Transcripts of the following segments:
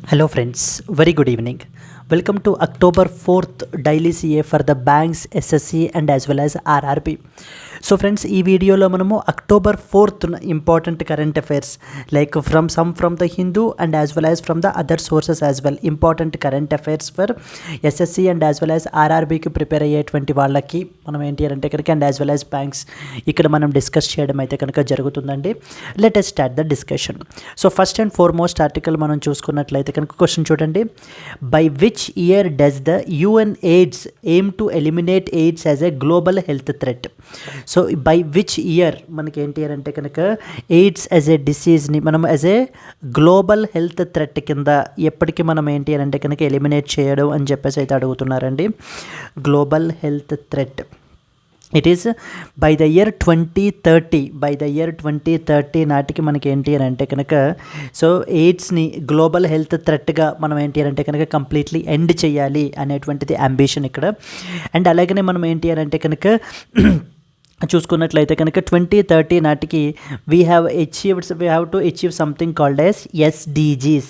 Hello friends, very good evening. Welcome to October 4th daily CA for the banks, SSC and as well as RRB. So friends, ఈ వీడియోలో మనము October 4th important current affairs like from the Hindu and as well as from the other sources as well important current affairs for SSC and as well as ఆర్ఆర్బీకి prepare అయ్యేటువంటి వాళ్ళకి మనం ఏంటి అంటే కనుక and as well as banks ఇక్కడ మనం discuss చేయడం అయితే కనుక జరుగుతుందండి. Let us start the discussion. So first and foremost article మనం చూసుకున్నట్లయితే కనుక క్వశ్చన్ చూడండి. By which year does the UN AIDS aim to eliminate AIDS as a global health threat? So by which year మనకి ఏంటి అంటే కనుక AIDS as a డిసీజ్ని మనం as a global health threat కింద ఎప్పటికీ మనం ఏంటి అంటే కనుక ఎలిమినేట్ చేయడం అని చెప్పేసి అయితే అడుగుతున్నారండి. Global health threat it is by the year 2030 నాటికి మనకి ఏంటి అని అంటే కనుక సో ఎయిడ్స్ని గ్లోబల్ హెల్త్ థ్రెట్గా మనం ఏంటి అంటే కనుక కంప్లీట్లీ ఎండ్ చేయాలి అనేటువంటిది అంబిషన్ ఇక్కడ. అండ్ అలాగనే మనం ఏంటి అని అంటే కనుక చూసుకున్నట్లయితే కనుక 2030 నాటికి we have to achieve something called as SDGs,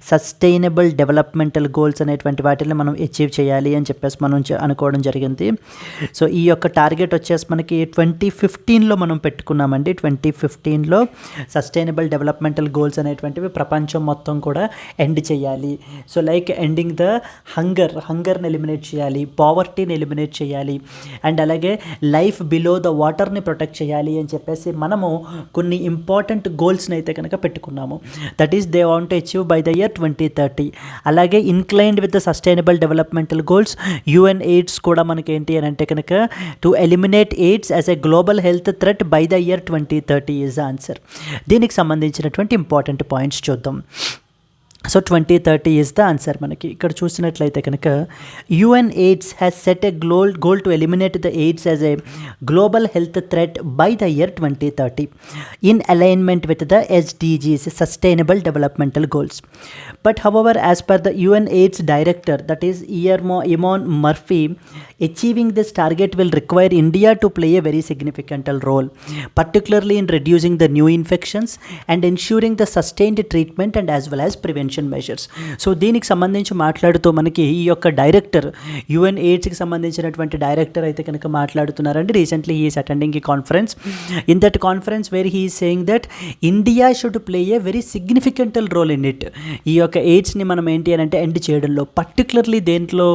sustainable developmental goals అనేటువంటి వాటిని మనం అచీవ్ చేయాలి అని చెప్పేసి మనం అనుకోవడం జరిగింది. సో ఈ యొక్క టార్గెట్ వచ్చేసి మనకి 2015లో మనం పెట్టుకున్నామండి. 2015లో సస్టైనబుల్ డెవలప్మెంటల్ గోల్స్ అనేటువంటివి ప్రపంచం మొత్తం కూడా ఎండ్ చేయాలి. సో లైక్ ఎండింగ్ ద హంగర్ని ఎలిమినేట్ చేయాలి, పావర్టీని ఎలిమినేట్ చేయాలి అండ్ అలాగే లైఫ్ బిలో ద వాటర్ని ప్రొటెక్ట్ చేయాలి అని చెప్పేసి మనము కొన్ని ఇంపార్టెంట్ గోల్స్ని అయితే కనుక పెట్టుకున్నాము. That is they want to achieve by the year 2030. అలాగే inclined with the sustainable developmental goals UN AIDS కూడా మనకి ఏంటి అని అంటే కనుక to eliminate AIDS as a global health threat by the year 2030 is the answer. దీనికి సంబంధించినటువంటి important points చూద్దాం. So 2030 is the answer. మనకి ఇక్కడ చూసినట్లయితే కనుక UN AIDS has set a goal to eliminate the AIDS as a global health threat by the year 2030 in alignment with the SDGs, sustainable developmental goals. But however as per the UN AIDS director that is Iman Murphy, achieving this target will require India to play a very significant role, particularly in reducing the new infections and ensuring the sustained treatment and as well as prevention measures. So దీనికి సంబంధించి మాట్లాడుతూ మనకి ఈ యొక్క director UN ఎయిడ్స్కి సంబంధించినటువంటి director అయితే కనుక మాట్లాడుతున్నారండి. రీసెంట్లీ హీ ఈస్ అటెండింగ్ ఈ conference. In that conference where he is saying that India should play a very significant role in it. ఈ యొక్క ఎయిడ్స్ని మనం ఏంటి అని అంటే ఎండ్ చేయడంలో, పర్టికులర్లీ దేంట్లో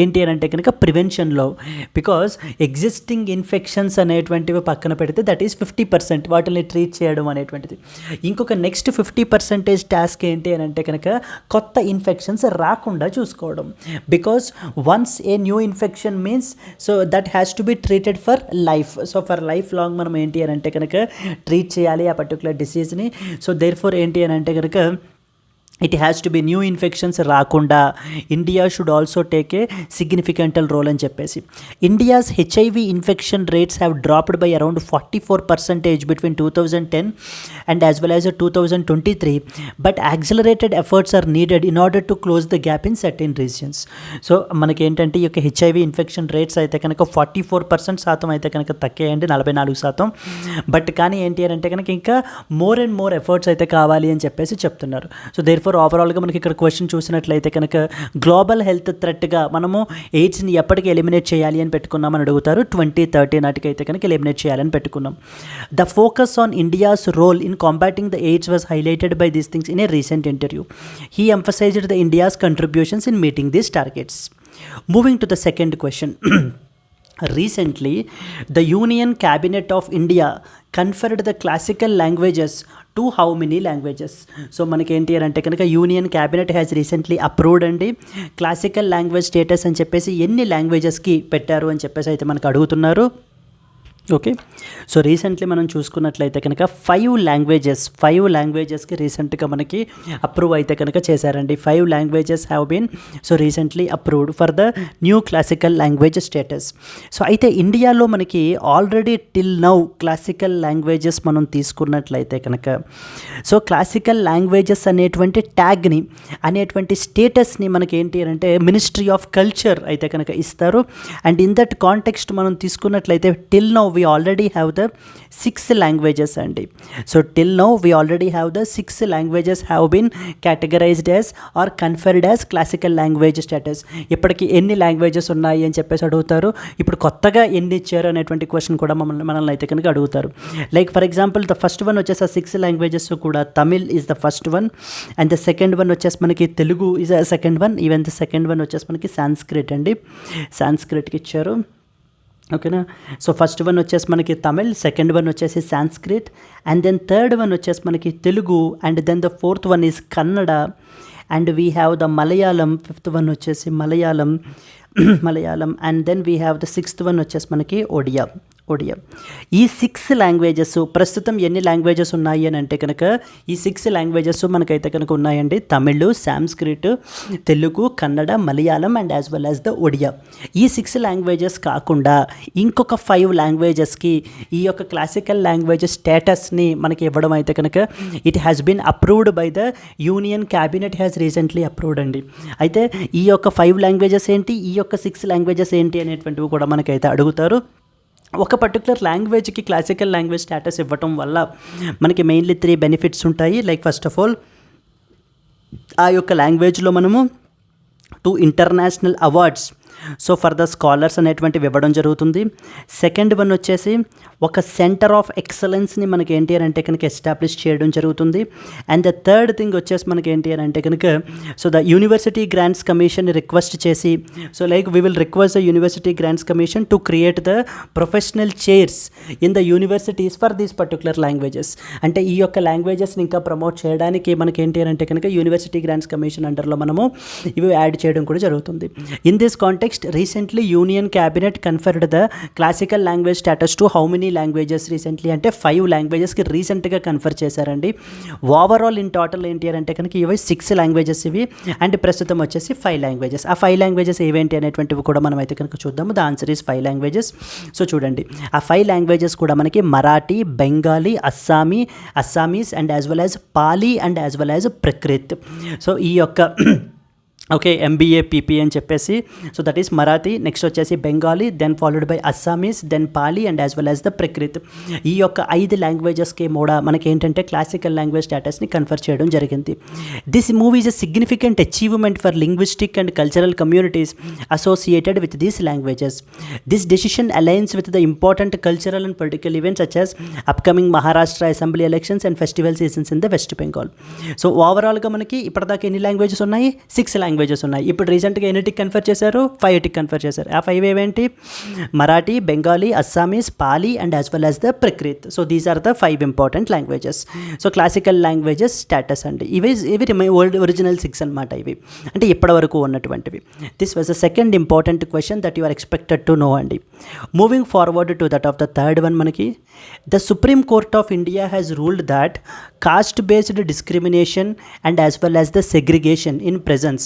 ఏంటి అని అంటే కనుక ప్రివెన్షన్ లో. బికాస్ ఎగ్జిస్టింగ్ ఇన్ఫెక్షన్స్ అనేటువంటివి పక్కన పెడితే దట్ ఈస్ 50% వాటిని ట్రీట్ చేయడం అనేటువంటిది. ఇంకొక నెక్స్ట్ 50% టాస్క్ ఏంటి అని అంటే కనుక కొత్త ఇన్ఫెక్షన్స్ రాకుండా చూసుకోవడం. Because once a new infection means so that has to be treated for life. So for life long మనం ఏంటి అని అంటే కనుక ట్రీట్ చేయాలి ఆ పర్టికులర్ డిసీజ్ని. సో దేర్ ఫోర్ ఏంటి అని అంటే కనుక it has to be new infections రాకుండా India should also take a significant role అని చెప్పేసి. India's HIV infection rates have dropped by around 44% between 2010 and as well as 2023, but accelerated efforts are needed in order to close the gap in certain regions. So మనకేంటంటే ఈ యొక్క HIV infection rates అయితే కనుక 44% అయితే కనుక తగ్గాయండి, 44%. But కానీ ఏంటి అని అంటే కనుక ఇంకా మోర్ అండ్ మోర్ ఎఫర్ట్స్ అయితే కావాలి అని చెప్పేసి చెప్తున్నారు. సో దేర్ ఫర్ ఓవరాల్గా మనకి ఇక్కడ క్వశ్చన్ చూసినట్లయితే కనుక గ్లోబల్ హెల్త్ థ్రెట్గా మనము ఎయిడ్స్ని ఎప్పటికీ ఎలిమినేట్ చేయాలి అని పెట్టుకున్నామని అడుగుతారు. 2030 నాటికి అయితే కనుక ఎలిమినేట్ చేయాలని పెట్టుకున్నాం. The focus on India's role in combating the AIDS was highlighted by these things in a recent interview. He emphasized the India's contributions in meeting these targets. Moving to the second question. Recently, the Union Cabinet of India conferred the classical languages to how many languages? So మనకి ఏంటి అని అంటే కనుక union cabinet has recently approved అండి classical language status అని చెప్పేసి ఎన్ని లాంగ్వేజెస్కి పెట్టారు అని చెప్పేసి అయితే మనకు అడుగుతున్నారు. ఓకే, సో రీసెంట్లీ మనం చూసుకున్నట్లయితే కనుక 5 లాంగ్వేజెస్కి రీసెంట్గా మనకి అప్రూవ్ అయితే కనుక చేశారండి. 5 languages have been so recently approved for the new classical language status. So అయితే ఇండియాలో మనకి already till now classical languages మనం తీసుకున్నట్లయితే కనుక సో క్లాసికల్ లాంగ్వేజెస్ అనేటువంటి ట్యాగ్ని అనేటువంటి స్టేటస్ని మనకి ఏంటి అంటే మినిస్ట్రీ ఆఫ్ కల్చర్ అయితే కనుక ఇస్తారు. అండ్ ఇన్ దట్ కాంటెక్స్ట్ మనం తీసుకున్నట్లయితే till now we already have the 6 languages అండి. So till now we already have the 6 languages have been categorized as or conferred as classical language status. ఇప్పటికి ఎన్ని languages ఉన్నాయి అని చెప్పేసి అడుగుతారు. ఇప్పుడు కొత్తగా ఎన్ని ఇచ్చారు అనేటువంటి క్వశ్చన్ కూడా మనల్ని అయితే కనుక అడుగుతారు. Like for example the first one వచ్చేసి 6 లాంగ్వేజెస్ కూడా Tamil is the first one, and the second one వచ్చేసి మనకి Telugu is the second one, even the second one వచ్చేసి మనకి సాంస్క్రిట్ అండి, సాంస్క్రిట్కి ఇచ్చారు. ఓకేనా. సో ఫస్ట్ వన్ వచ్చేసి మనకి తమిళ్, సెకండ్ వన్ వచ్చేసి Sanskrit, and then third one వచ్చేసి మనకి Telugu, and then the fourth one is Kannada, and we have the Malayalam, fifth one వచ్చేసి Malayalam, and then we have the sixth one వచ్చేసి మనకి ఒడియా. ఈ 6 లాంగ్వేజెస్ ప్రస్తుతం ఎన్ని లాంగ్వేజెస్ ఉన్నాయి అని అంటే కనుక ఈ 6 లాంగ్వేజెస్ మనకైతే కనుక ఉన్నాయండి. Tamil, Sanskrit, Telugu, Kannada, Malayalam and as well as the Odia. ఈ 6 లాంగ్వేజెస్ కాకుండా ఇంకొక 5 లాంగ్వేజెస్కి ఈ యొక్క క్లాసికల్ లాంగ్వేజ్ స్టేటస్ని మనకి ఇవ్వడం అయితే కనుక it has been approved by the union cabinet has recently approved అండి. అయితే ఈ యొక్క 5 లాంగ్వేజెస్ ఏంటి, ఈ యొక్క 6 లాంగ్వేజెస్ ఏంటి అనేటువంటివి కూడా మనకైతే అడుగుతారు. ఒక పర్టికులర్ లాంగ్వేజ్కి క్లాసికల్ లాంగ్వేజ్ స్టేటస్ ఇవ్వటం వల్ల మనకి మెయిన్లీ 3 బెనిఫిట్స్ ఉంటాయి. లైక్ ఫస్ట్ ఆఫ్ ఆల్ ఆ యొక్క లాంగ్వేజ్లో మనము 2 international awards so for the scholars అనేటువంటివి ఇవ్వడం జరుగుతుంది. సెకండ్ వన్ వచ్చేసి ఒక సెంటర్ ఆఫ్ ఎక్సలెన్స్ని మనకి ఏంటి అని అంటే కనుక ఎస్టాబ్లిష్ చేయడం జరుగుతుంది. అండ్ ద థర్డ్ థింగ్ వచ్చేసి మనకి ఏంటి అని అంటే కనుక so the university grants commission request చేసి so like we will request the university grants commission to create the professional chairs in the universities for these particular languages. అంటే ఈ యొక్క లాంగ్వేజెస్ని ఇంకా ప్రమోట్ చేయడానికి మనకి ఏంటి అని అంటే కనుక యూనివర్సిటీ గ్రాంట్స్ కమిషన్ అండర్లో మనము ఇవి యాడ్ చేయడం కూడా జరుగుతుంది. In this context recently union cabinet conferred the classical language status to how many languages recently అంటే 5 లాంగ్వేజెస్కి రీసెంట్గా కన్ఫర్ చేశారండి. ఓవరాల్ ఇన్ టోటల్ ఏంటి అని అంటే కనుక ఇవి 6 లాంగ్వేజెస్ ఇవి, అండ్ ప్రస్తుతం వచ్చేసి 5 లాంగ్వేజెస్. ఆ 5 లాంగ్వేజెస్ ఏవేంటి అనేటువంటివి కూడా మనం అయితే కనుక చూద్దాము. The answer is 5 languages. So చూడండి ఆ 5 లాంగ్వేజెస్ కూడా మనకి Marathi, Bengali, Assamese and as well as Pali and as well as Prakrit. So ఈ యొక్క ఓకే ఎంబీఏ పీపీ అని చెప్పేసి so that is Marathi, next వచ్చేసి Bengali, then followed by Assamese, then Pali and as well as the Prakrit. ఈ యొక్క 5 లాంగ్వేజెస్కి కూడా మనకి ఏంటంటే క్లాసికల్ లాంగ్వేజ్ స్టేటస్ని కన్ఫర్ చేయడం జరిగింది. This movie is a significant achievement for linguistic and cultural communities associated with these languages. This decision aligns with the important cultural and political events such as upcoming Maharashtra assembly elections and festival seasons in the west Bengal. So ఓవరాల్గా మనకి ఇప్పటిదాకా ఎన్ని languages ఉన్నాయి, 6 languages ఉన్నాయి. ఇప్పుడు రీసెంట్గా ఎన్నిటికి confer చేశారు, 5కి కన్ఫర్ చేశారు. ఆ 5 ఏవేంటి, Marathi, Bengali, Assamese, Pali and as well as the Prakrit. So these are the 5 important languages. So classical languages status అండి. ఇవి ఒరిజినల్ 6 అనమాట. ఇవి అంటే ఇప్పటి వరకు ఉన్నటువంటివి. This was the second important question that you are expected to know అండి. Moving forward to that of the third one మనకి the supreme court of India has ruled that caste based discrimination and as well as the segregation in presence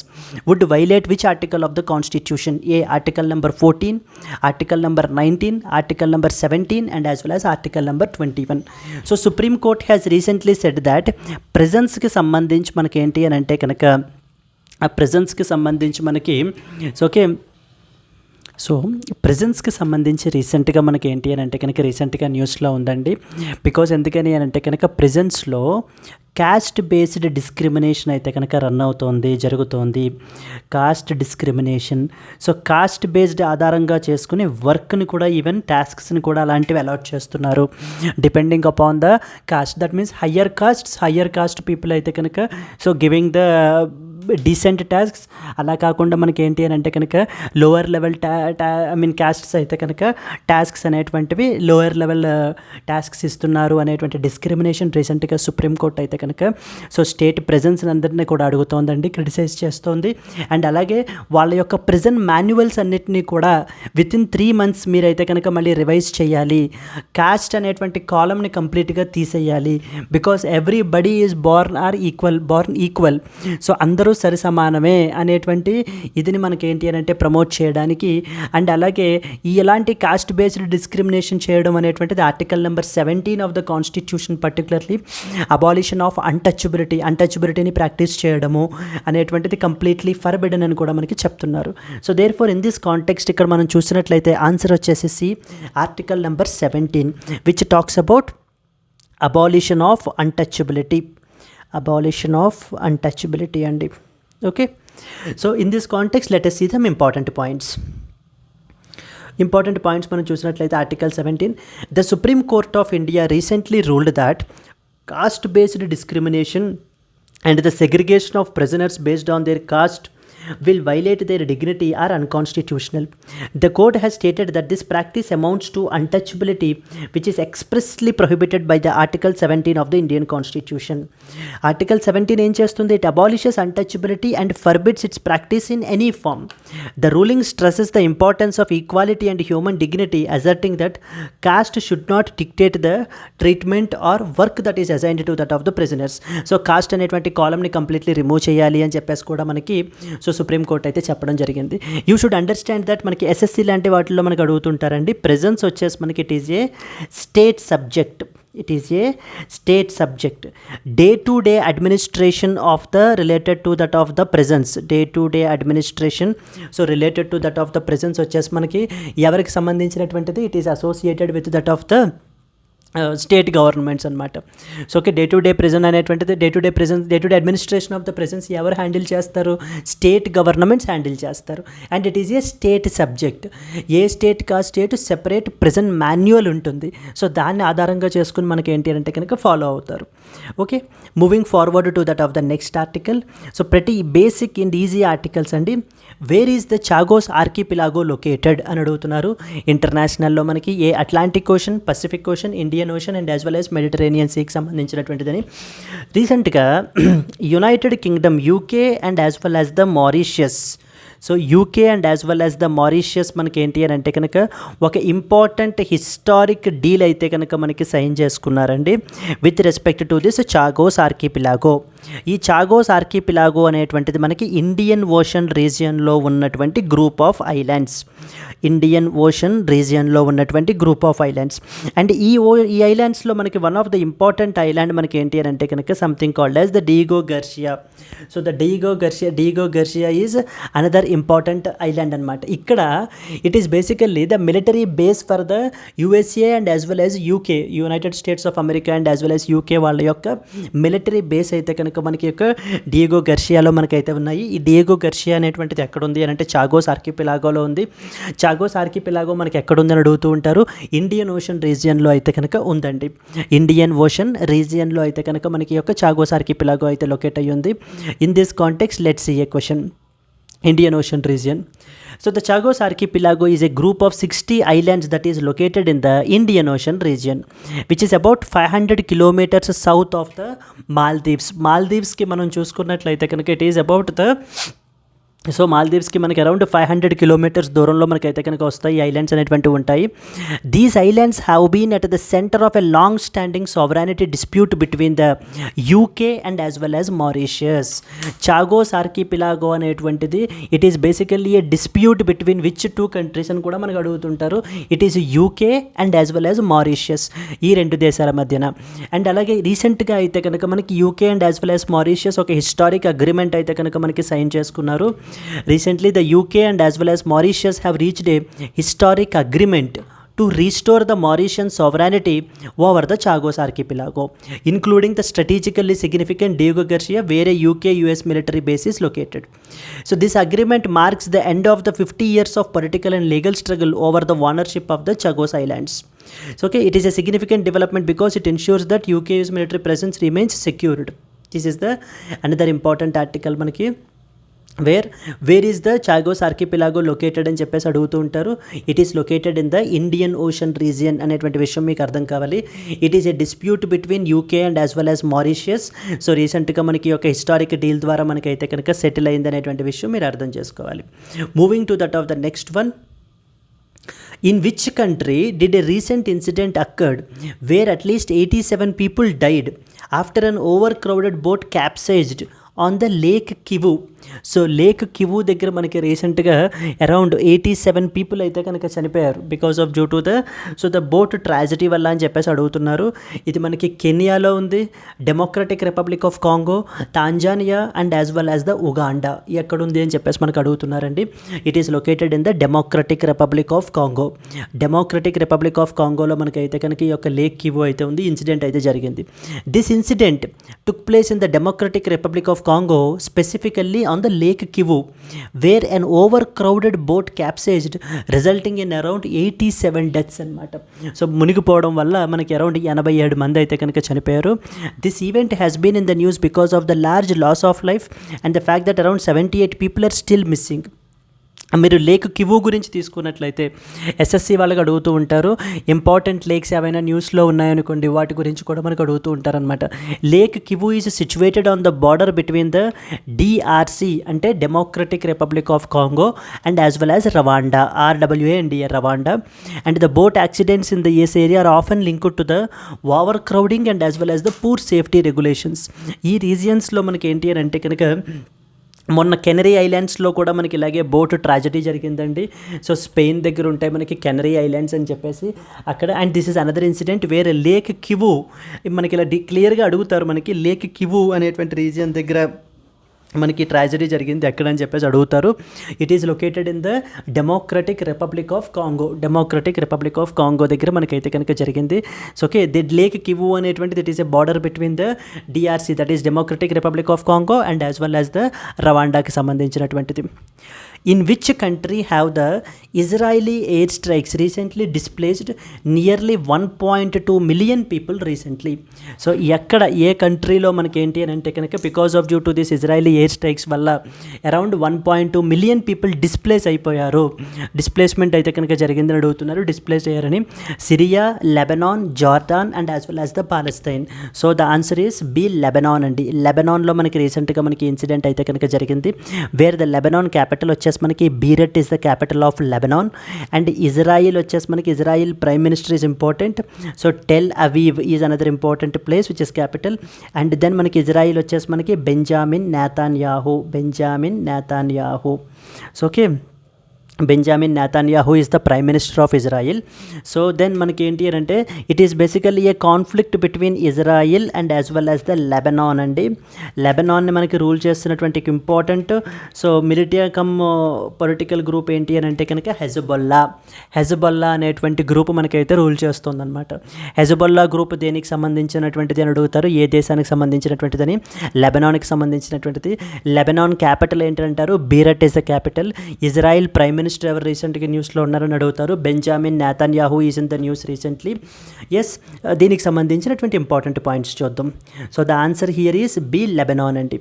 would violate which article of the constitution? A, article number 14, article number 19, article number 17 and as well as article number 21. So supreme court has recently said that presence ki sambandhinchi manaki enti ani ante kanaka ఆ ప్రెజెన్స్కి సంబంధించి మనకి okay so ప్రెజెన్స్కి సంబంధించి రీసెంట్గా మనకి ఏంటి అని అంటే కనుక రీసెంట్గా న్యూస్లో ఉందండి. బికాజ్ ఎందుకని అని అంటే కనుక ప్రెజెన్స్లో కాస్ట్ బేస్డ్ డిస్క్రిమినేషన్ అయితే కనుక రన్ అవుతోంది, జరుగుతోంది. Cost discrimination. So cost based ఆధారంగా చేసుకుని వర్క్ని కూడా ఈవెన్ టాస్క్స్ని కూడా అలాంటివి అలాట్ చేస్తున్నారు depending upon the cost. That means higher cost people అయితే కనుక so giving the decent tasks. అలా కాకుండా మనకి ఏంటి అని అంటే కనుక లోవర్ లెవెల్ క్యాస్ట్స్ అయితే కనుక టాస్క్స్ అనేటువంటివి లోయర్ లెవెల్ టాస్క్స్ ఇస్తున్నారు అనేటువంటి డిస్క్రిమినేషన్ రీసెంట్గా సుప్రీంకోర్టు అయితే కనుక సో స్టేట్ ప్రెజెన్స్ అందరినీ కూడా అడుగుతోందండి, క్రిటిసైజ్ చేస్తోంది. అండ్ అలాగే వాళ్ళ యొక్క ప్రెజెంట్ మాన్యువల్స్ అన్నిటినీ కూడా వితిన్ 3 months మీరైతే కనుక మళ్ళీ రివైజ్ చేయాలి. కాస్ట్ అనేటువంటి కాలమ్ని కంప్లీట్గా తీసేయాలి. Because everybody is Born equal. So అందరూ సరి సమానమే అనేటువంటి ఇదిని మనకి ఏంటి అని అంటే ప్రమోట్ చేయడానికి, అండ్ అలాగే ఎలాంటి కాస్ట్ బేస్డ్ డిస్క్రిమినేషన్ చేయడం అనేటువంటిది article number 17 of the constitution, particularly abolition of అన్టచబిలిటీని ప్రాక్టీస్ చేయడము అనేటువంటిది కంప్లీట్లీ ఫర్బిడన్ అని కూడా మనకి చెప్తున్నారు. So therefore in this context ఇక్కడ మనం చూసినట్లయితే ఆన్సర్ వచ్చేసి article number 17 which talks about abolition of untouchability అండి. Okay, so in this context let us see some important points మనం చూసినట్లయితే article 17, the supreme court of India recently ruled that caste based discrimination and the segregation of prisoners based on their caste will violate their dignity are unconstitutional. The court has stated that this practice amounts to untouchability, which is expressly prohibited by the Article 17 of the Indian Constitution. Article 17 ఏం చేస్తుంది? It abolishes untouchability and forbids its practice in any form. The ruling stresses the importance of equality and human dignity, asserting that caste should not dictate the treatment or work that is assigned to that of the prisoners. So caste అనేటువంటి కాలమ్ని completely remove చేయాలి అని చెప్పేసి కూడా మనకి supreme court అయితే చెప్పడం జరిగింది. You should understand that మనకి ఎస్ఎస్సి లాంటి వాటిల్లో మనకి అడుగుతుంటారండి. ప్రెజెన్స్ వచ్చేసి మనకి it is a state subject. Day to day administration of the related to that of the prisons, day to day administration. So related to that of the prisons వచ్చేసి మనకి ఎవరికి సంబంధించినటువంటిది? It is associated with that of the state governments అనమాట. So okay, day to day prison అనేటువంటిది day to day administration of the prisons ఎవరు handle చేస్తారు? State governments handle చేస్తారు. And it is a state subject. A state కా state separate prison manual ఉంటుంది. సో దాన్ని ఆధారంగా చేసుకుని మనకి ఏంటి అంటే కనుక ఫాలో అవుతారు. Okay, moving forward to that of the next article. So ప్రతి బేసిక్ అండ్ ఈజీ ఆర్టికల్స్ అండి. Where is the Chagos archipelago located అని అడుగుతున్నారు. ఇంటర్నేషనల్లో మనకి a Atlantic ocean, Pacific ocean, Indian ocean and as well as Mediterranean సీకి సంబంధించినటువంటిదని. రీసెంట్గా United Kingdom, UK and as well as the Mauritius, so UK and as well as the Mauritius మనకి ఏంటి అని అంటే కనుక ఒక ఇంపార్టెంట్ హిస్టారిక్ డీల్ అయితే కనుక మనకి సైన్ చేసుకున్నారండి with respect to this Chagos archipelago. ఈ చాగోస్ ఆర్కిపిలాగో అనేటువంటిది మనకి ఇండియన్ ఓషన్ రీజియన్లో ఉన్నటువంటి గ్రూప్ ఆఫ్ ఐలాండ్స్. అండ్ ఈ ఐలాండ్స్లో మనకి one of the important island మనకి ఏంటి అని అంటే కనుక something called as the Diego Garcia. So the Diego Garcia is another important island అనమాట. ఇక్కడ it is basically the military base for the USA and as well as UK, United States of America and as well as UK వాళ్ళ యొక్క military base అయితే కనుక మనకి యొక్క Diego గర్షియాలో మనకైతే ఉన్నాయి. ఈ డియేగో గర్షియా అనేటువంటిది ఎక్కడ ఉంది అని అంటే చాగోస్ ఆర్కిపిలాగోలో ఉంది. చాగోస్ ఆర్కిపిలాగో మనకి ఎక్కడ ఉందని అడుగుతూ ఉంటారు. ఇండియన్ ఓషన్ రీజియన్లో అయితే కనుక ఉందండి. ఇండియన్ ఓషన్ రీజియన్లో అయితే కనుక మనకి యొక్క చాగోస్ ఆర్కిపిలాగో అయితే లొకేట్ అయ్యి ఉంది. In this context let's see a question. Indian Ocean region. So the Chagos Archipelago is a group of 60 islands that is located in the Indian Ocean region, which is about 500 kilometers south of the Maldives. Maldives ki manam chusukunnatlaithe kanaka it is about the so మాల్దీవ్స్కి మనకి around 500 kilometres దూరంలో మనకైతే కనుక వస్తాయి ఈ islands అనేటువంటి ఉంటాయి. These islands have been at the centre of a long standing sovereignty dispute between the UK and as well as Mauritius. Chagos archipelago అనేటువంటిది it is basically a dispute between which two countries అని కూడా మనకు అడుగుతుంటారు. It is UK and as well as Mauritius, ఈ రెండు దేశాల మధ్యన. And అలాగే రీసెంట్గా అయితే కనుక మనకి UK and as well as Mauritius ఒక హిస్టారిక్ అగ్రిమెంట్ అయితే కనుక మనకి సైన్ చేసుకున్నారు. Recently, the UK and as well as Mauritius have reached a historic agreement to restore the Mauritian sovereignty over the Chagos Archipelago, including the strategically significant Diego Garcia, where a UK-US military base is located. So this agreement marks the end of the 50 years of political and legal struggle over the ownership of the Chagos Islands. So, okay, it is a significant development because it ensures that UK-US military presence remains secured. This is the another important article manaki. Where is the Chagos archipelago located అని చెప్పేసి అడుగుతూ ఉంటారు. It is located in the Indian ocean region అనేటువంటి విషయం మీకు అర్థం కావాలి. It is a dispute between UK and as well as Mauritius. So రీసెంట్గా మనకి ఒక హిస్టారిక్ డీల్ ద్వారా మనకైతే కనుక సెటిల్ అయింది అనేటువంటి విషయం మీరు అర్థం చేసుకోవాలి. Moving to that of the next one. In which country did a recent incident occurred where at least 87 people died after an overcrowded boat capsized on the lake Kivu. So lake Kivu దగ్గర మనకి రీసెంట్గా around 87 people అయితే కనుక చనిపోయారు because of due to the boat tragedy వల్ల అని చెప్పేసి అడుగుతున్నారు. ఇది మనకి కెన్యాలో ఉంది, Democratic Republic of Congo, Tanzania and as well as the Uganda ఎక్కడుంది అని చెప్పేసి మనకు అడుగుతున్నారండి. It is located in the Democratic Republic of Congo. Democratic Republic of కాంగోలో మనకి అయితే కనుక ఈ యొక్క లేక్ కివో అయితే ఉంది. ఇన్సిడెంట్ అయితే జరిగింది. This incident took place in the Democratic Republic of Congo, specifically on the lake Kivu, where an over crowded boat capsized resulting in around 87 deaths అనమాట. సో మునిగిపోవడం వల్ల మనకి అరౌండ్ 87 మంది అయితే కనుక చనిపోయారు. This event has been in the news because of the large loss of life and the fact that around 78 people are still missing. మీరు Lake Kivu గురించి తీసుకున్నట్లయితే ఎస్ఎస్సి వాళ్ళకి అడుగుతూ ఉంటారు, ఇంపార్టెంట్ లేక్స్ ఏవైనా న్యూస్లో ఉన్నాయనుకోండి వాటి గురించి కూడా మనకు అడుగుతూ ఉంటారనమాట. Lake Kivu is situated on the border between the DRC అంటే Democratic Republic of Congo and as well as Rwanda, RWA and Rwanda. And the boat accidents in the ace area are often linked to the over crowding and as well as the poor safety regulations. ఈ రీజియన్స్లో మనకి ఏంటి అని అంటే కనుక మొన్న canary ఐలాండ్స్లో కూడా మనకి ఇలాగే బోట్ ట్రాజడీ జరిగిందండి. సో స్పెయిన్ దగ్గర ఉంటాయి మనకి కెనరీ ఐలాండ్స్ అని చెప్పేసి అక్కడ. And this is another incident వేరే లేక్ కివు మనకి ఇలా క్లియర్గా అడుగుతారు. మనకి లేక్ కివు అనేటువంటి రీజియన్ దగ్గర మనకి ట్రాజడీ జరిగింది ఎక్కడని చెప్పేసి అడుగుతారు. It is located in the Democratic Republic of Congo. Democratic Republic of Congo దగ్గర మనకైతే కనుక జరిగింది. So okay, the Lake Kivu అనేటువంటిది it is a border between the DRC that is Democratic Republic of Congo and as well as the రవాండాకి సంబంధించినటువంటిది. In which country have the Israeli airstrikes recently displaced nearly 1.2 million people recently? So ఎక్కడ ఏ కంట్రీలో మనకి ఏంటి అని అంటే కనుక because of due to this Israeli air strikes వల్ల అరౌండ్ 1.2 మిలియన్ పీపుల్ డిస్ప్లేస్ అయిపోయారు. డిస్ప్లేస్మెంట్ అయితే కనుక జరిగిందని అడుగుతున్నారు. డిస్ప్లేస్ అయ్యారని Syria, Lebanon, Jordan and as well as the Palestine. So the answer is B Lebanon అండి. లెబనాన్లో మనకి రీసెంట్గా మనకి ఇన్సిడెంట్ అయితే కనుక జరిగింది వేర్ ద లెబనాన్ క్యాపిటల్ వచ్చేసి మనకి Beirut is the capital of Lebanon. And Israel వచ్చేసి మనకి Israel prime minister is important. So Tel Aviv is another important place which is capital. And then మనకి ఇజ్రాయిల్ వచ్చేసి మనకి Benjamin Netanyahu. So okay, Benjamin Netanyahu is the prime minister of Israel. So then మనకి ఏంటి అని అంటే it is basically a conflict between Israel and as well as the Lebanon అండి. లెబనాన్ని మనకి రూల్ చేస్తున్నటువంటి important so military come political group ఏంటి అని అంటే కనుక హెజబొల్లా అనేటువంటి గ్రూప్ మనకైతే రూల్ చేస్తుందన్నమాట. హెజబొల్లా గ్రూప్ దేనికి సంబంధించినటువంటిది అని అడుగుతారు, ఏ దేశానికి సంబంధించినటువంటిదని, లెబనాన్కి సంబంధించినటువంటిది. లెబనాన్ క్యాపిటల్ ఏంటంటారు, Beirut is the capital. Israel prime minister ఎవరు రీసెంట్గా న్యూస్లో ఉన్నారని అడుగుతారు, Benjamin Netanyahu is in the news recently. Yes, దీనికి సంబంధించినటువంటి ఇంపార్టెంట్ పాయింట్స్ చూద్దాం. So the answer here is B Lebanon అండి.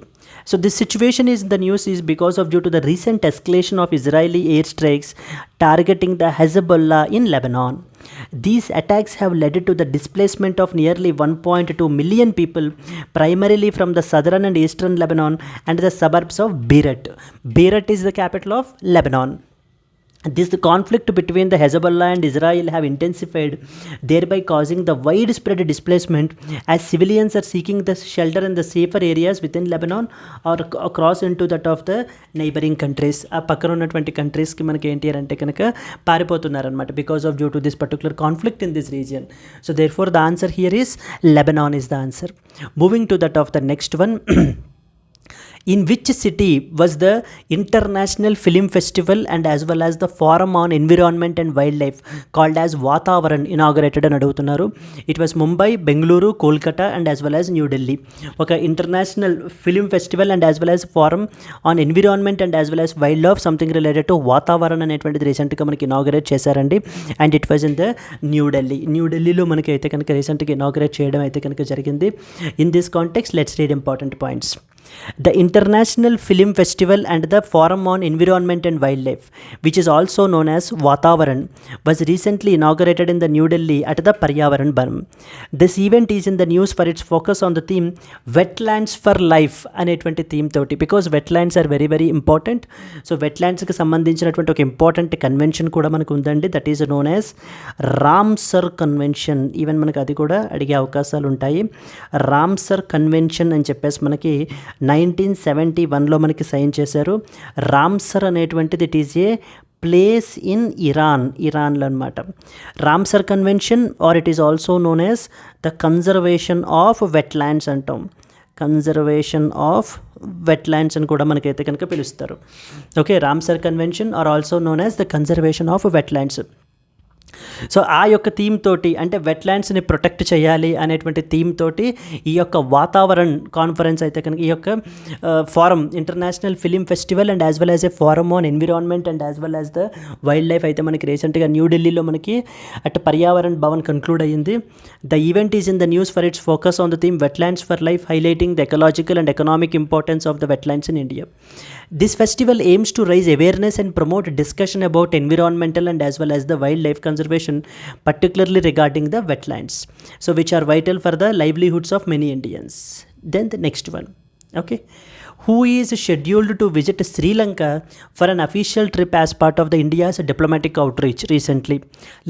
So this situation is in the news is because of due to the recent escalation of Israeli air strikes targeting the Hezbollah in Lebanon. These attacks have led to the displacement of nearly 1.2 million people, primarily from the southern and eastern Lebanon and the suburbs of Beirut. Beirut is the capital of Lebanon. This conflict between the Hezbollah and Israel have intensified, thereby causing the widespread displacement as civilians are seeking the shelter in the safer areas within Lebanon or across into that of the neighboring countries. ఆ పక్కన ఉన్నటువంటి కంట్రీస్కి మనకి ఏంటి అంటే కనుక పారిపోతున్నారనమాట because of due to this particular conflict in this region. So therefore the answer here is Lebanon is the answer. Moving to that of the next one. In which city was the International Film Festival and as well as the Forum on Environment and Wildlife called as Vatavaran inaugurated అని అడుగుతున్నారు. It was Mumbai, Bengaluru, Kolkata and as well as New Delhi. ఒక international film festival and as well as forum on environment and as well as wildlife something related to వాతావరణం అనేటువంటిది రీసెంట్గా మనకి inaugurate చేశారండి. And it was in the న్యూఢిల్లీలో మనకి అయితే కనుక రీసెంట్గా ఇనాగరేట్ చేయడం అయితే కనుక జరిగింది. In this context let's read important points. The International Film Festival and the Forum on Environment and Wildlife, which is also known as Vatavaran, was recently inaugurated in the New Delhi at the Paryavaran Bhavan. This event is in the news for its focus on the theme Wetlands for Life అనేటువంటి theme తోటి, because wetlands are very very important. So వెట్లాండ్స్కి సంబంధించినటువంటి ఒక important convention కూడా మనకు ఉందండి, that is known as Ramsar convention. Even మనకు అది కూడా అడిగే అవకాశాలు ఉంటాయి. రామ్సర్ కన్వెన్షన్ అని చెప్పేసి మనకి 1971లో మనకి సైన్ చేశారు. రామ్సర్ అనేటువంటిది it is a place in ఇరాన్లో అనమాట. Ramsar convention or it is also known as the conservation of wetlands అంటాం. కన్జర్వేషన్ ఆఫ్ వెట్లాండ్స్ అని కూడా మనకైతే కనుక పిలుస్తారు. Okay, Ramsar convention or also known as the conservation of wetlands. So ఆ యొక్క థీమ్ తోటి, అంటే వెట్లాండ్స్ని ప్రొటెక్ట్ చేయాలి అనేటువంటి థీమ్ తోటి ఈ యొక్క వాతావరణ్ కాన్ఫరెన్స్ అయితే కనుక, ఈ యొక్క forum, international film festival and as well as a forum on environment and as well as the wildlife అయితే మనకి రీసెంట్గా న్యూఢిల్లీలో మనకి అట్ పర్యావరణ్ భవన్ కంక్లూడ్ అయ్యింది. The event is in the news for its focus on the theme wetlands for life, highlighting the ecological and economic importance of the wetlands in India. This festival aims to raise awareness and promote discussion about environmental and as well as the wildlife conservation, particularly regarding the wetlands, so which are vital for the livelihoods of many Indians. Then the next one, okay, who is scheduled to visit Sri Lanka for an official trip as part of the India's diplomatic outreach recently,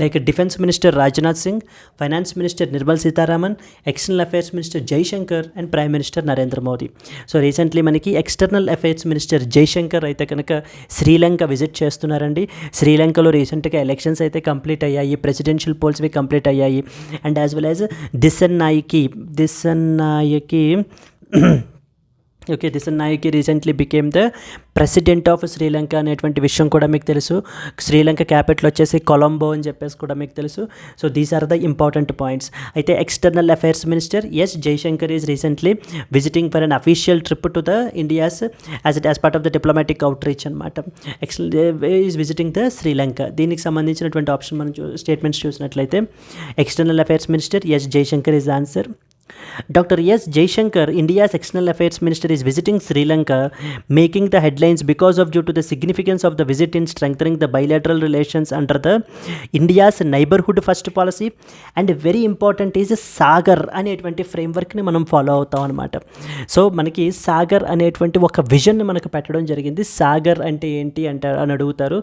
like Defense Minister Rajnath Singh, Finance Minister Nirmal Sitharaman, External Affairs Minister Jaishankar and Prime Minister Narendra Modi. So recently మనకి External Affairs Minister Jaishankar అయితే కనుక Sri Lanka visit చేస్తున్నారండి. శ్రీలంకలో రీసెంట్గా elections అయితే complete అయ్యాయి, presidential పోల్స్వి complete అయ్యాయి, and as well as Dissanayake okay, Dissanayake recently became the president of Sri Lanka అనేటువంటి విషయం కూడా మీకు తెలుసు. శ్రీలంక క్యాపిటల్ వచ్చేసి కొలంబో అని చెప్పేసి కూడా మీకు తెలుసు. So these are the important points. అయితే external affairs minister S Jaishankar is recently visiting for an official trip to the India's as part of the diplomatic outreach అనమాట. Is visiting the Sri Lanka. దీనికి సంబంధించినటువంటి ఆప్షన్ మనం స్టేట్మెంట్స్ చూసినట్లయితే external affairs minister S Jaishankar is answer. Dr. S. Jaishankar, India's External Affairs Minister, is visiting Sri Lanka, making the headlines because of due to the significance of the visit in strengthening the bilateral relations under the India's neighborhood first policy, and very important is Sagar అనేటువంటి ఫ్రేమ్వర్క్ని మనం follow అవుతాం అనమాట. So మనకి సాగర్ అనేటువంటి ఒక విజన్ని మనకు పెట్టడం జరిగింది. సాగర్ అంటే ఏంటి అని అడుగుతారు.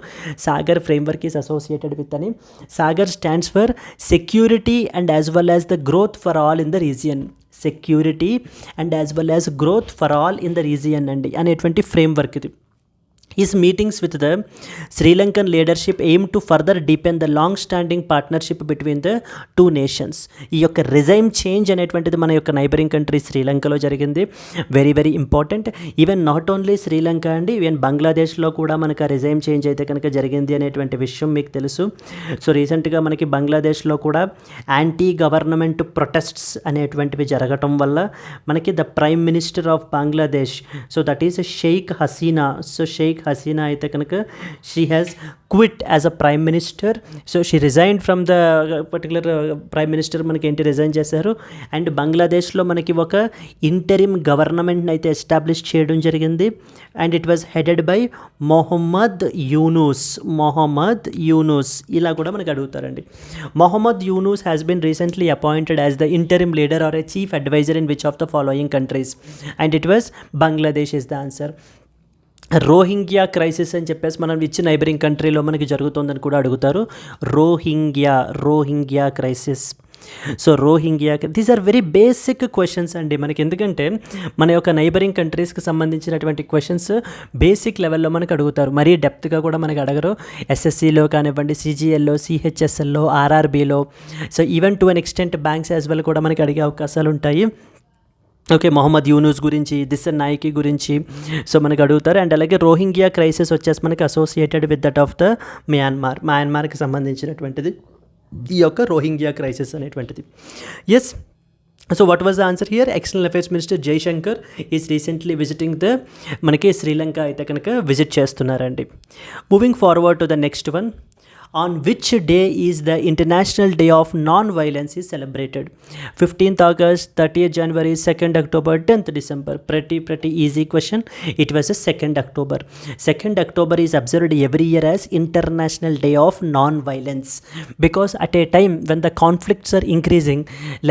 Sagar framework is associated with అని. Sagar stands for security and as well as the growth for all in the region. Security and as well as growth for all in the region అండి అనేటువంటి ఫ్రేమ్వర్క్ ఇది. His meetings with the Sri Lankan leadership aim to further deepen the long-standing partnership between the two nations. ఈ యొక్క regime change అనేటువంటిది మన యొక్క neighbouring country శ్రీలంకలో జరిగింది. Very very important. Even not only Sri Lanka అండి, ఈవెన్ బంగ్లాదేశ్లో కూడా మనకు రిజైమ్ చేంజ్ అయితే కనుక జరిగింది అనేటువంటి విషయం మీకు తెలుసు. సో రీసెంట్గా మనకి బంగ్లాదేశ్లో కూడా యాంటీ గవర్నమెంట్ ప్రొటెస్ట్స్ అనేటువంటివి జరగటం వల్ల మనకి the prime minister of Bangladesh, so that is Sheikh Hasina. So Sheikh Hasina అయితే కనుక she has quit as a prime minister. So she resign from the particular prime minister మనకి ఏంటి రిజైన్ చేశారు. అండ్ బంగ్లాదేశ్లో మనకి ఒక ఇంటరిమ్ గవర్నమెంట్ని అయితే ఎస్టాబ్లిష్ చేయడం జరిగింది. And it was headed by Mohammad Yunus. ఇలా కూడా మనకి అడుగుతారండి. Mohammad Yunus has been recently appointed as the interim leader or a chief advisor in which of the following countries, and it was Bangladesh is the answer. Rohingya crisis అని చెప్పేసి మనం ఇచ్చిన neighbouring కంట్రీలో మనకి జరుగుతుందని కూడా అడుగుతారు. Rohingya crisis. So Rohingya, these are very basic questions అండి మనకి. ఎందుకంటే మన యొక్క నైబరింగ్ కంట్రీస్కి సంబంధించినటువంటి క్వశ్చన్స్ బేసిక్ లెవెల్లో మనకు అడుగుతారు, మరీ డెప్త్గా కూడా మనకి అడగరు. ఎస్ఎస్సిలో కానివ్వండి, సిజిఎల్లో, సిహెచ్ఎస్ఎల్లో, ఆర్ఆర్బీలో, so even to an extent banks as well కూడా మనకి అడిగే అవకాశాలు ఉంటాయి. ఓకే, మొహమ్మద్ యూనూస్ గురించి, దిశన్నాయికి గురించి సో మనకు అడుగుతారు. అండ్ అలాగే రోహింగ్యా క్రైసిస్ వచ్చేసి మనకి associated with that of the మయన్మార్కి సంబంధించినటువంటిది ఈ యొక్క రోహింగ్యా క్రైసిస్ అనేటువంటిది. Yes, so what was the answer here? External affairs minister Jaishankar is recently visiting the మనకి శ్రీలంక అయితే కనుక విజిట్ చేస్తున్నారండి. Moving forward to the next one. On which day is the International Day of Non-Violence is celebrated? 15th August, 30th January, 2nd October, 10th December. Pretty easy question. It was a 2nd October. 2nd October is observed every year as International Day of Non-Violence, because at a time when the conflicts are increasing,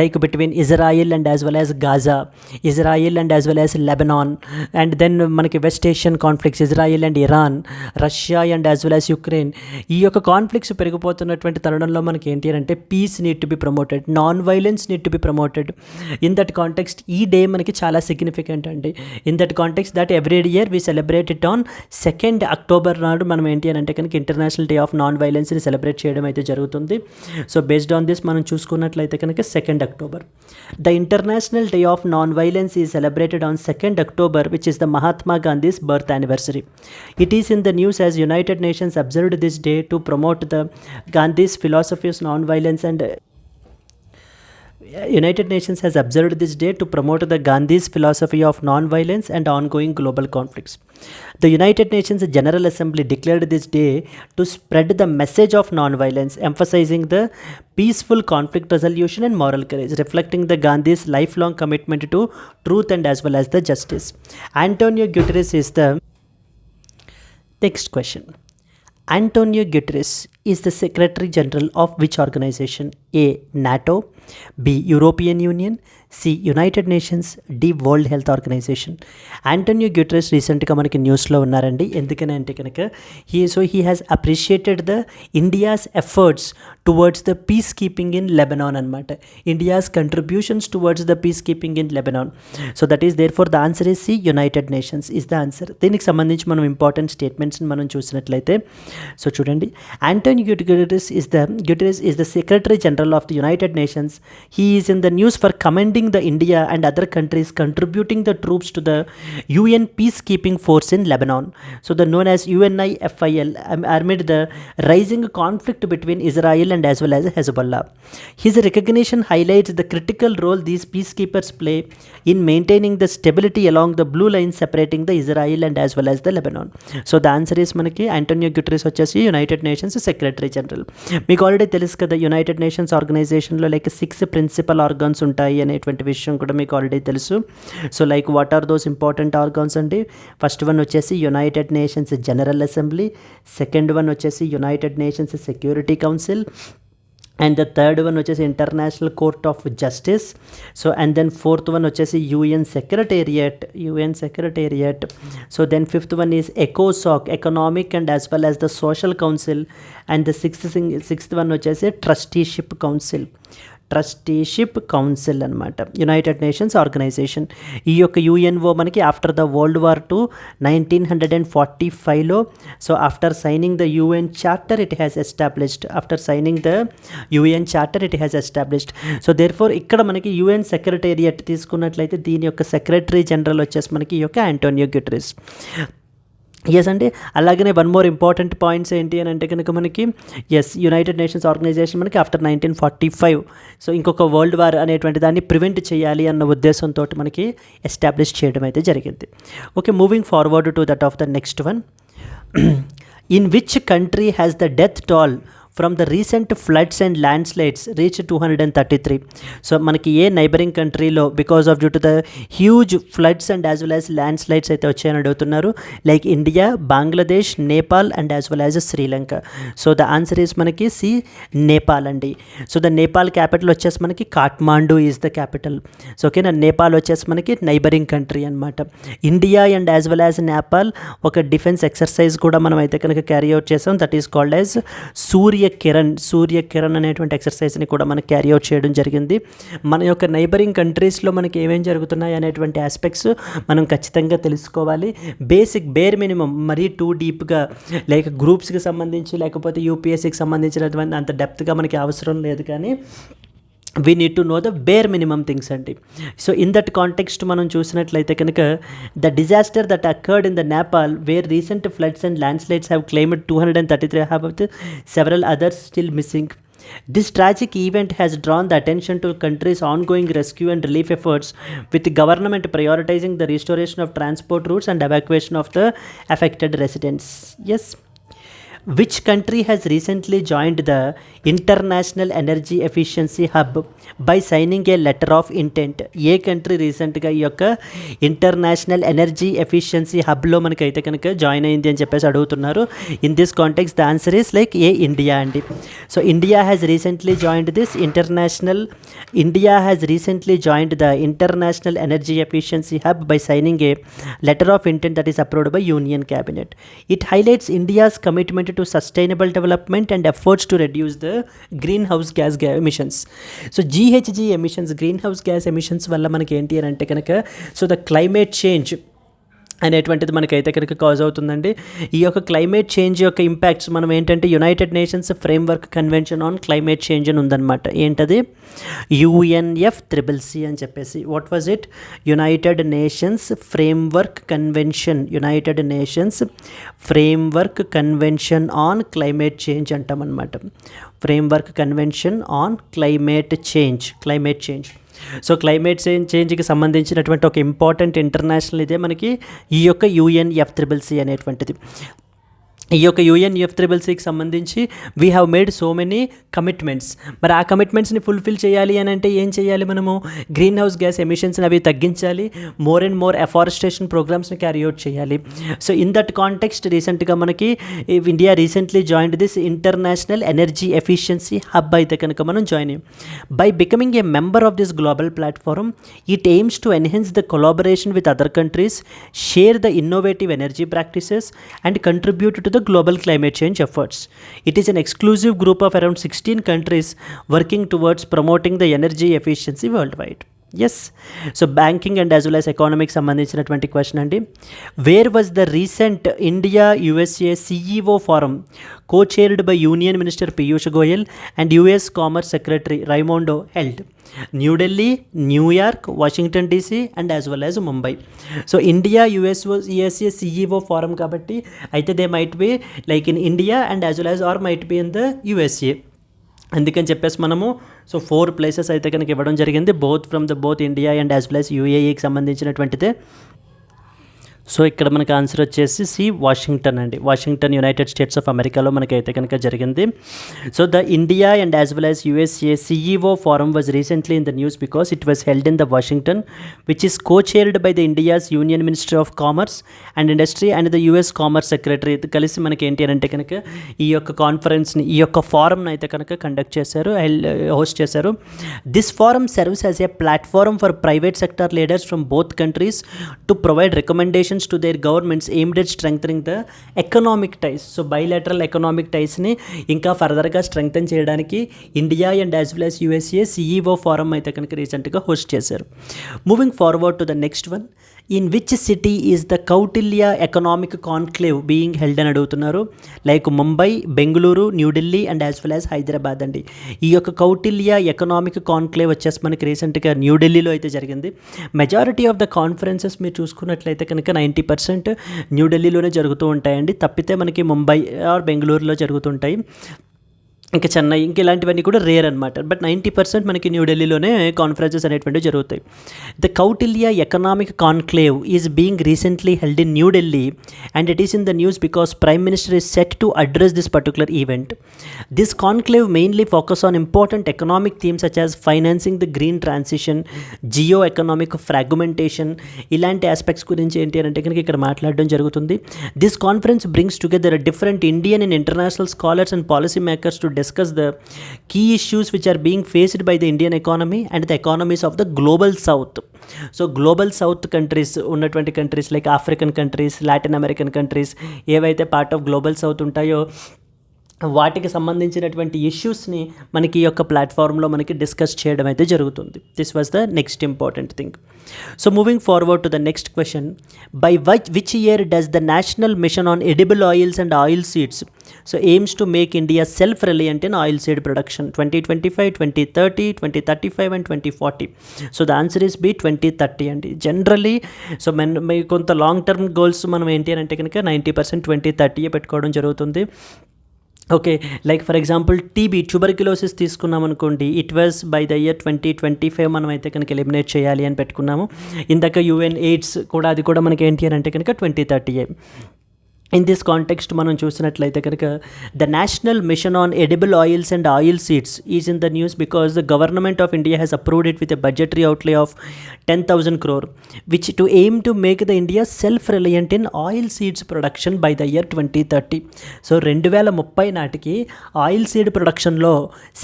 like between Israel and as well as Gaza, Israel and as well as Lebanon, and then మనకి West Asian conflicts, Israel and Iran, Russia and as well as Ukraine, ఈ యొక్క conflicts పెరిగిపోతున్నటువంటి తరుణంలో మనకి ఏంటి అంటే peace need to be promoted, non violence need to be promoted. In that context ఈ day మనకి చాలా సిగ్నిఫికెంట్ అండి. In that context that every year we celebrate it on 2nd October నాడు మనం ఏంటి అని అంటే కనుక ఇంటర్నేషనల్ డే ఆఫ్ నాన్ వైలెన్స్ని సెలబ్రేట్ చేయడం అయితే జరుగుతుంది. సో బేస్డ్ ఆన్ దిస్ మనం చూసుకున్నట్లయితే కనుక 2nd October. The international day of non violence is celebrated on 2nd October, which is the Mahatma Gandhi's birth anniversary. It is in the news as United Nations observed this day to promote the Gandhi's philosophy of non-violence and United Nations has observed this day to promote the Gandhi's philosophy of non-violence and ongoing global conflicts. The United Nations General Assembly declared this day to spread the message of non-violence, emphasizing the peaceful conflict resolution and moral courage, reflecting the Gandhi's lifelong commitment to truth and as well as the justice. Antonio Guterres is the next question. Antonio Guterres is the Secretary General of which organization? A. NATO, B. European Union, C. United Nations, D. World Health Organization. Antonio Guterres రీసెంట్గా మనకి న్యూస్లో ఉన్నారండి. ఎందుకని అంటే కనుక he has appreciated the India's efforts towards the peacekeeping in Lebanon అనమాట. India's contributions towards the peacekeeping in Lebanon. So that is therefore the answer is C. United Nations is the answer. దీనికి సంబంధించి మనం important స్టేట్మెంట్స్ని మనం చూసినట్లయితే so చూడండి, Antonio Guterres is the Secretary General of the United Nations. He is in the news for commending the India and other countries contributing the troops to the UN peacekeeping force in Lebanon, so the known as UNIFIL, amid the rising conflict between Israel and as well as Hezbollah. His recognition highlights the critical role these peacekeepers play in maintaining the stability along the blue line separating the Israel and as well as the Lebanon. So the answer is మనకి Antonio Guterres వచ్చేసి United Nations secretary general. మీకు already తెలుసు కదా, United Nations ఆర్గనైజేషన్లో like 6 principal organs ఉంటాయి అనేటువంటి విషయం కూడా మీకు ఆల్రెడీ తెలుసు. So like what are those important organs అండి? ఫస్ట్ వన్ వచ్చేసి United Nations General Assembly, second one వచ్చేసి United Nations Security Council, and the third one వచ్చేసి International Court of Justice. So and then fourth one వచ్చేసి UN Secretariat. So then fifth one is ఎకోసాక్, Economic and as well as the Social Council. And the sixth one వచ్చేసి Trusteeship Council అనమాట, United Nations Organization. ఈ యొక్క UNO మనకి after the World War II 1945లో so after signing the UN Charter it has established. So therefore ఇక్కడ మనకి UN secretariat తీసుకున్నట్లయితే దీని యొక్క సెక్రటరీ జనరల్ వచ్చేసి మనకి ఈ యొక్క ఆంటోనియో గ్యూటెరెస్. ఎస్ అండి. అలాగనే వన్ మోర్ ఇంపార్టెంట్ పాయింట్స్ ఏంటి అని అంటే కనుక మనకి యునైటెడ్ నేషన్స్ ఆర్గనైజేషన్ మనకి ఆఫ్టర్ 1945 సో ఇంకొక వరల్డ్ వార్ అనేటువంటి దాన్ని ప్రివెంట్ చేయాలి అన్న ఉద్దేశంతో మనకి ఎస్టాబ్లిష్ చేయడం అయితే జరిగింది. Okay, moving forward to that of the next one. In which country has the death toll from the recent floods and landslides reach 233. So మనకి ఏ నైబరింగ్ కంట్రీలో because of due to the huge floods and as well as landslides అయితే వచ్చాయని అడుగుతున్నారు. Like India, Bangladesh, Nepal and as well as Sri Lanka. So the answer is మనకి C, Nepal అండి. So the Nepal capital వచ్చేసి మనకి Kathmandu is the capital. So ఓకేనా, నేపాల్ వచ్చేసి మనకి నైబరింగ్ కంట్రీ అనమాట. India and as well as Nepal ఒక డిఫెన్స్ ఎక్సర్సైజ్ కూడా మనం అయితే కనుక క్యారీ అవుట్ చేసాం. దట్ ఈస్ కాల్డ్ యాజ్ సూర్య కిరణ్ అనేటువంటి ఎక్సర్సైజ్ని కూడా మనకి క్యారీ అవుట్ చేయడం జరిగింది. మన యొక్క నైబరింగ్ కంట్రీస్లో మనకి ఏమేం జరుగుతున్నాయి అనేటువంటి ఆస్పెక్ట్స్ మనం ఖచ్చితంగా తెలుసుకోవాలి. బేర్ మినిమం, మరీ టూ డీప్గా లైక్ గ్రూప్స్కి సంబంధించి లేకపోతే యూపీఎస్సీకి సంబంధించినటువంటి అంత డెప్త్గా మనకి అవసరం లేదు, కానీ we need to know the bare minimum things అండి. సో ఇన్ దట్ కాంటెక్స్ట్ మనం చూసినట్లయితే కనుక the disaster that occurred in the Nepal where recent floods and landslides have claimed 233 have several others still missing. This tragic event has drawn the attention to country's ongoing rescue and relief efforts, with the government prioritizing the restoration of transport routes and evacuation of the affected residents. Yes. Which country has recently joined the International Energy Efficiency Hub by signing a letter of intent? A country రీసెంట్గా ఈ యొక్క international Energy efficiency హబ్లో మనకైతే కనుక join అయింది అని చెప్పేసి అడుగుతున్నారు. In this context the answer is like A, India అండి. So India has recently joined the International Energy Efficiency Hub by signing a letter of intent that is approved by Union Cabinet. It highlights India's commitment to sustainable development and efforts to reduce the greenhouse gas emissions. So GHG emissions, greenhouse gas emissions వల్ల మనకి ఏంటి అని అంటే కనుక so the climate change అనేటువంటిది మనకైతే కనుక cause అవుతుందండి. ఈ యొక్క క్లైమేట్ చేంజ్ యొక్క ఇంపాక్ట్స్ మనం ఏంటంటే United Nations Framework Convention on Climate Change అని ఉందన్నమాట. ఏంటది? UNFCCC అని చెప్పేసి. What was it? United Nations Framework Convention, United Nations Framework Convention on Climate Change అంటామన్నమాట. Framework Convention on Climate Change. So climate చేంజ్కి సంబంధించినటువంటి ఒక ఇంపార్టెంట్ ఇంటర్నేషనల్ ఇదే మనకి ఈ యొక్క UNFCCC అనేటువంటిది. ఈ యొక్క UNFCCCకి సంబంధించి we have made so many commitments. మరి ఆ కమిట్మెంట్స్ని ఫుల్ఫిల్ చేయాలి అని అంటే ఏం చేయాలి? మనము గ్రీన్ హౌస్ గ్యాస్ ఎమిషన్స్ని అవి తగ్గించాలి, మోర్ అండ్ మోర్ అఫారెస్టేషన్ ప్రోగ్రామ్స్ని క్యారీ అవుట్ చేయాలి. సో ఇన్ దట్ కాంటెక్స్ట్ రీసెంట్గా మనకి India recently joined this International Energy Efficiency Hub అయితే కనుక మనం జాయిన్ అయ్యాం. By becoming a member of this global platform it aims to enhance the collaboration with other countries, share the innovative energy practices and contribute to the global climate change efforts. It is an exclusive group of around 16 countries working towards promoting the energy efficiency worldwide. Yes. So banking and as well as economics సంబంధించినటువంటి question అండి. Where was the recent India USA CEO forum co-chaired by Union Minister Piyush Goyal and US Commerce Secretary Raimondo held? New Delhi, New York, Washington DC and as well as Mumbai. So India USA CEO forum కాబట్టి అయితే they might be like in India and as well as or might be in the USA. అందుకని చెప్పేసి మనము so 4 places అయితే కనుక ఇవ్వడం జరిగింది, both India and as well as UAEకి సంబంధించినటువంటిదే. సో ఇక్కడ మనకు ఆన్సర్ వచ్చేసి వాషింగ్టన్ అండి. వాషింగ్టన్ యునైటెడ్ స్టేట్స్ ఆఫ్ అమెరికాలో మనకైతే కనుక జరిగింది. So the India and as well as USA CEO forum was recently in the news because it was held in the Washington, which is co-chaired by the India's Union Minister of Commerce and Industry and the US Commerce Secretary. కలిసి మనకి ఏంటి అని అంటే కనుక ఈ యొక్క కాన్ఫరెన్స్ని, ఈ యొక్క ఫారంని అయితే కనుక కండక్ట్ చేశారు, హోస్ట్ చేశారు. This forum serves as a platform for private sector leaders from both countries to provide recommendations to their governments aimed at strengthening the economic ties. So bilateral economic ties-ని ఇంకా ఫర్దర్గా స్ట్రెంగ్తన్ చేయడానికి India and as well as USA CEO forum అయితే కనుక రీసెంట్గా host చేశారు. Moving forward to the next one. In which city is the Kautilya economic conclave being held అని అడుగుతున్నారు. లైక్ Mumbai, Bengaluru, New Delhi and as well as Hyderabad అండి. ఈ యొక్క కౌటిల్య ఎకనామిక్ కాన్క్లేవ్ వచ్చేసి మనకి రీసెంట్గా న్యూఢిల్లీలో అయితే జరిగింది. మెజారిటీ ఆఫ్ ద కాన్ఫరెన్సెస్ మీరు చూసుకున్నట్లయితే కనుక 90% న్యూఢిల్లీలోనే జరుగుతూ ఉంటాయండి. తప్పితే మనకి ముంబై ఆర్ బెంగళూరులో జరుగుతుంటాయి, ఇంకా చెన్నై, ఇంక ఇలాంటివన్నీ కూడా రేర్ అనమాట. బట్ 90% మనకి న్యూఢిల్లీలోనే కాన్ఫరెన్సెస్ అనేటువంటివి జరుగుతాయి. The Kautilya economic conclave is being recently held in New Delhi and it is in the news because prime minister is set to address this particular event. This conclave mainly focus on important economic themes such as financing the green transition, geo economic fragmentation, ఇలాంటి aspects గురించి ఏంటి అంటే కనుక ఇక్కడ మాట్లాడడం జరుగుతుంది. This conference brings together different Indian and international scholars and policy makers to discuss the key issues which are being faced by the Indian economy and the economies of the global south. So global south countries ఉన్నటువంటి countries like African countries, Latin American countries ఏవైతే part of global south ఉంటాయో వాటికి సంబంధించినటువంటి ఇష్యూస్ని మనకి ఈ యొక్క ప్లాట్ఫామ్లో మనకి డిస్కస్ చేయడం అయితే జరుగుతుంది. This was the next important thing. So moving forward to the next question. By which year does the national mission on edible oils and oil seeds so aims to make India self reliant in oil seed production? 2025, 2030, 2035 and 2040. So the answer is B 2030 అండి. Generally so కొంత long term goals మనం ఏంటి అంటే కనుక 90% 2030 పెట్టుకోవడం జరుగుతుంది. Okay, like for example tuberculosis తీసుకున్నాం అనుకోండి, it was by the year 2025 మనం అయితే కనుక ఎలిమినేట్ చేయాలి అని పెట్టుకున్నాము. ఇందాక UN AIDS కూడా అది కూడా మనకి ఏంటి అని అంటే కనుక 2030. ఇన్ దిస్ కాంటెక్స్ట్ మనం చూసినట్లయితే కనుక the national mission on edible oils and oil seeds is in the news because the government of India has approved it with a budgetary అవుట్లే of 10,000 crore which to aim to make the India self reliant in oil seeds production by the year 2030. So 2030 నాటికి oil seed ప్రొడక్షన్లో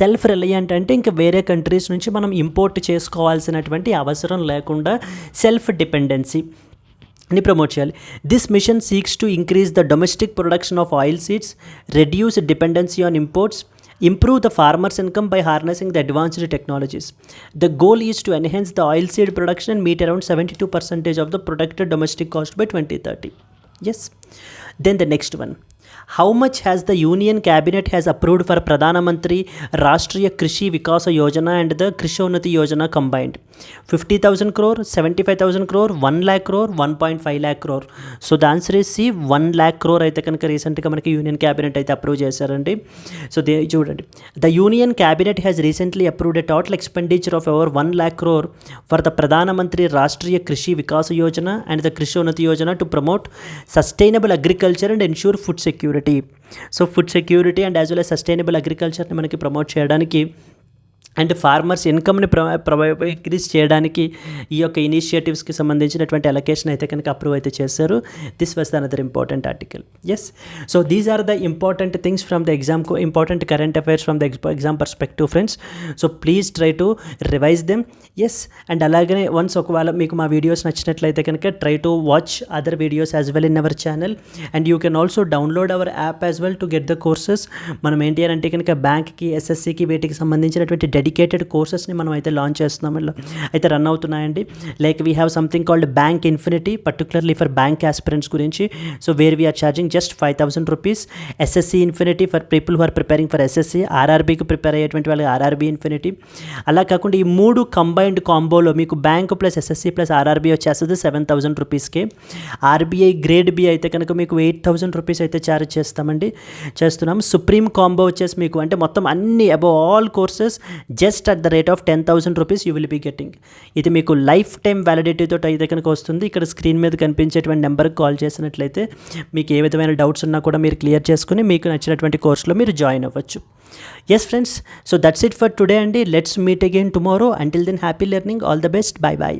self reliant అంటే ఇంకా వేరే countries నుంచి మనం import చేసుకోవాల్సినటువంటి అవసరం లేకుండా సెల్ఫ్ డిపెండెన్సీ. ని ప్రమోట్ చేయాలి. This mission seeks to increase the domestic production of oil seeds, reduce dependency on imports, improve the farmers' income by harnessing the advanced technologies. The goal is to enhance the oilseed production and meet around 72% of the protected domestic cost by 2030. Yes. Then the next one. How much has the Union Cabinet has approved for Pradhana Mantri Rashtriya Krishi Vikasa Yojana and the Krishonati Yojana combined? 50,000 crore, 75,000 crore, 1 lakh crore, 1.5 lakh crore. So the answer is C, 1 lakh crore అయితే కనుక రీసెంట్గా మనకి union cabinet అయితే approve చేశారండి. So చూడండి, the union cabinet has recently approved a total expenditure of over 1 lakh crore for the Pradhan Mantri Rashtriya Krishi Vikas Yojana and the Krishonnati Yojana to promote sustainable agriculture and ensure food security. So food security and as well as sustainable అగ్రికల్చర్ని మనకి promote చేయడానికి and farmers ఇన్కమ్ని increase చేయడానికి ఈ యొక్క ఇనిషియేటివ్స్కి సంబంధించినటువంటి allocation అయితే కనుక approve అయితే చేశారు. This was the another important article. Yes, so these are the important things from the exam, important current affairs from the exam perspective friends. So please try to revise them. Yes, and అలాగనే once ఒకవేళ మీకు మా videos నచ్చినట్లయితే కనుక try to watch other videos as well in our channel and you can also download our app as well to get the courses. మనం ఏంటి అని అంటే కనుక బ్యాంక్కి, ఎస్ఎస్సికి వీటికి సంబంధించినటువంటి డెడికేటెడ్ కోర్సెస్ని మనం అయితే లాంచ్ చేస్తున్నాం, అయితే రన్ అవుతున్నాయండి. Like we have something called bank infinity, particularly for bank aspirants గురించి. So where we're charging just 5,000 rupees. SSC infinity for people who are preparing for SSC, ఆర్ఆర్బీకి ప్రిపేర్ అయ్యేటువంటి వాళ్ళకి ఆర్ఆర్బీ ఇన్ఫినిటీ. అలా కాకుండా ఈ 3 కంబైన్డ్ కాంబోలో మీకు bank plus SSC plus RRB వచ్చేస్తుంది 7,000 రూపీస్కే. ఆర్బీఐ గ్రేడ్ బి అయితే కనుక మీకు 8,000 రూపీస్ అయితే ఛార్జ్ చేస్తున్నాం. సుప్రీం కాంబో వచ్చేసి మీకు అంటే మొత్తం అన్ని above all courses just at the rate of 10,000 rupees you will be getting. ఇది మీకు లైఫ్ టైం వ్యాలిడిటీతో అయితే కనుక వస్తుంది. ఇక్కడ స్క్రీన్ మీద కనిపించేటువంటి నెంబర్కి కాల్ చేసినట్లయితే మీకు ఏ విధమైన డౌట్స్ ఉన్నా కూడా మీరు క్లియర్ చేసుకుని మీకు నచ్చినటువంటి కోర్సులో మీరు జాయిన్ అవ్వచ్చు. Yes friends, so that's it for today అండి. Let's meet again tomorrow. Until then happy learning. All the best. Bye by.